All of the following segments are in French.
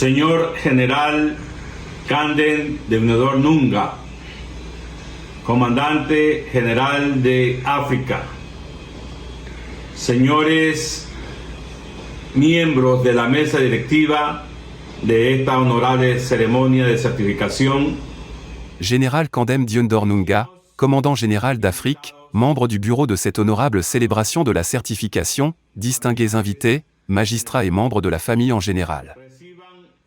Señor General Canden Deunedor Nunga, Comandante General de África, señores miembros de la mesa directiva de esta honorable ceremonia de certificación. Général Kandem Deunedor Nunga, commandant général d'Afrique, membre du bureau de cette honorable célébration de la certification, distingués invités, magistrats et membres de la famille en général.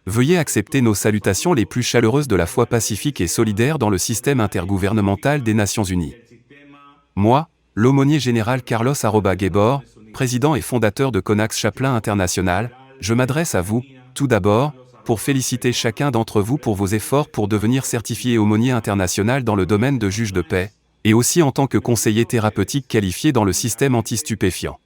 Veuillez accepter nos salutations les plus chaleureuses de la foi pacifique et solidaire dans le système intergouvernemental des Nations Unies. Moi, l'aumônier général Carlos Gebor, président et fondateur de Conax Chaplain International, je m'adresse à vous, tout d'abord, pour féliciter chacun d'entre vous pour vos efforts pour devenir certifié aumônier international dans le domaine de juge de paix, et aussi en tant que conseiller thérapeutique qualifié dans le système anti-stupéfiant.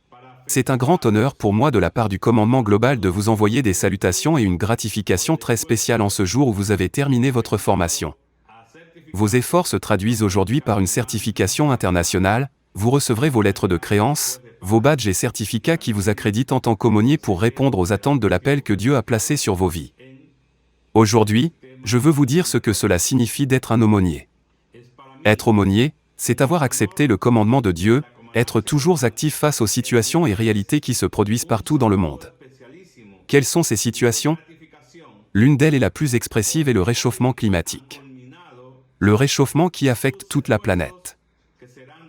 C'est un grand honneur pour moi de la part du commandement global de vous envoyer des salutations et une gratification très spéciale en ce jour où vous avez terminé votre formation. Vos efforts se traduisent aujourd'hui par une certification internationale, vous recevrez vos lettres de créance, vos badges et certificats qui vous accréditent en tant qu'aumônier pour répondre aux attentes de l'appel que Dieu a placé sur vos vies. Aujourd'hui, je veux vous dire ce que cela signifie d'être un aumônier. Être aumônier, c'est avoir accepté le commandement de Dieu, être toujours actif face aux situations et réalités qui se produisent partout dans le monde. Quelles sont ces situations? L'une d'elles est la plus expressive est le réchauffement climatique. Le réchauffement qui affecte toute la planète.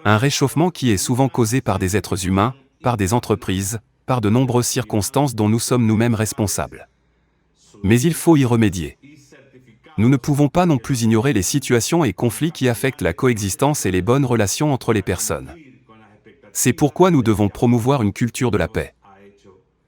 Un réchauffement qui est souvent causé par des êtres humains, par des entreprises, par de nombreuses circonstances dont nous sommes nous-mêmes responsables. Mais il faut y remédier. Nous ne pouvons pas non plus ignorer les situations et conflits qui affectent la coexistence et les bonnes relations entre les personnes. C'est pourquoi nous devons promouvoir une culture de la paix.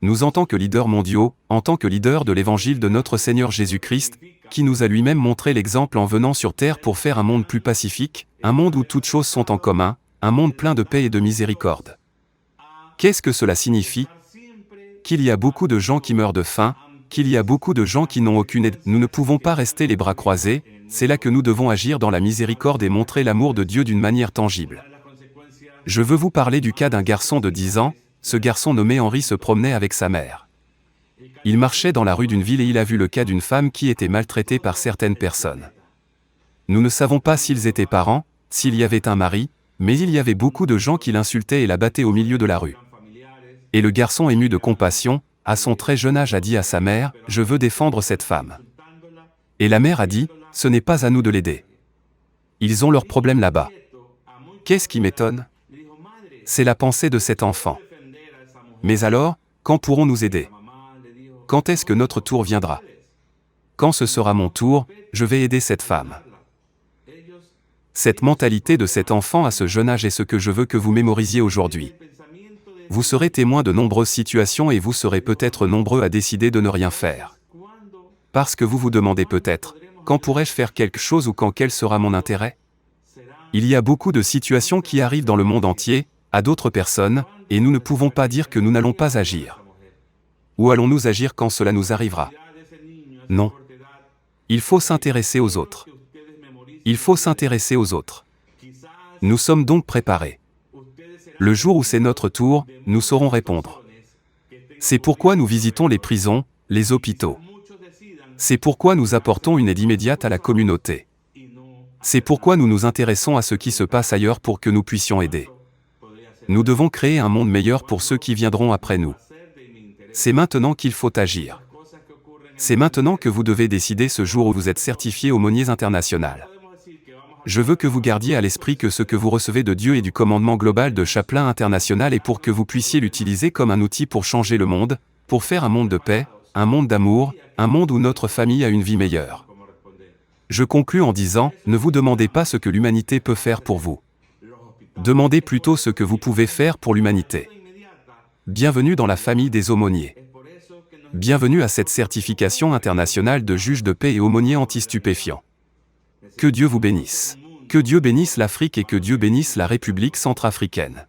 Nous en tant que leaders mondiaux, en tant que leaders de l'évangile de notre Seigneur Jésus-Christ, qui nous a lui-même montré l'exemple en venant sur terre pour faire un monde plus pacifique, un monde où toutes choses sont en commun, un monde plein de paix et de miséricorde. Qu'est-ce que cela signifie? Qu'il y a beaucoup de gens qui meurent de faim, qu'il y a beaucoup de gens qui n'ont aucune aide. Nous ne pouvons pas rester les bras croisés, c'est là que nous devons agir dans la miséricorde et montrer l'amour de Dieu d'une manière tangible. Je veux vous parler du cas d'un garçon de 10 ans, ce garçon nommé Henri se promenait avec sa mère. Il marchait dans la rue d'une ville et il a vu le cas d'une femme qui était maltraitée par certaines personnes. Nous ne savons pas s'ils étaient parents, s'il y avait un mari, mais il y avait beaucoup de gens qui l'insultaient et la battaient au milieu de la rue. Et le garçon ému de compassion, à son très jeune âge a dit à sa mère, « Je veux défendre cette femme. » Et la mère a dit, « Ce n'est pas à nous de l'aider. Ils ont leurs problèmes là-bas. » Qu'est-ce qui m'étonne? C'est la pensée de cet enfant. Mais alors, quand pourrons nous aider? Quand est-ce que notre tour viendra? Quand ce sera mon tour, je vais aider cette femme. Cette mentalité de cet enfant à ce jeune âge est ce que je veux que vous mémorisiez aujourd'hui. Vous serez témoin de nombreuses situations et vous serez peut-être nombreux à décider de ne rien faire. Parce que vous vous demandez peut-être, quand pourrais-je faire quelque chose ou quand quel sera mon intérêt? Il y a beaucoup de situations qui arrivent dans le monde entier, à d'autres personnes, et nous ne pouvons pas dire que nous n'allons pas agir. Ou allons-nous agir quand cela nous arrivera? Non. Il faut s'intéresser aux autres. Il faut s'intéresser aux autres. Nous sommes donc préparés. Le jour où c'est notre tour, nous saurons répondre. C'est pourquoi nous visitons les prisons, les hôpitaux. C'est pourquoi nous apportons une aide immédiate à la communauté. C'est pourquoi nous nous intéressons à ce qui se passe ailleurs pour que nous puissions aider. Nous devons créer un monde meilleur pour ceux qui viendront après nous. C'est maintenant qu'il faut agir. C'est maintenant que vous devez décider ce jour où vous êtes certifié aumônier international. Je veux que vous gardiez à l'esprit que ce que vous recevez de Dieu et du commandement global de Chaplain International est pour que vous puissiez l'utiliser comme un outil pour changer le monde, pour faire un monde de paix, un monde d'amour, un monde où notre famille a une vie meilleure. Je conclus en disant, ne vous demandez pas ce que l'humanité peut faire pour vous. Demandez plutôt ce que vous pouvez faire pour l'humanité. Bienvenue dans la famille des aumôniers. Bienvenue à cette certification internationale de juge de paix et aumônier anti-stupéfiant. Que Dieu vous bénisse. Que Dieu bénisse l'Afrique et que Dieu bénisse la République centrafricaine.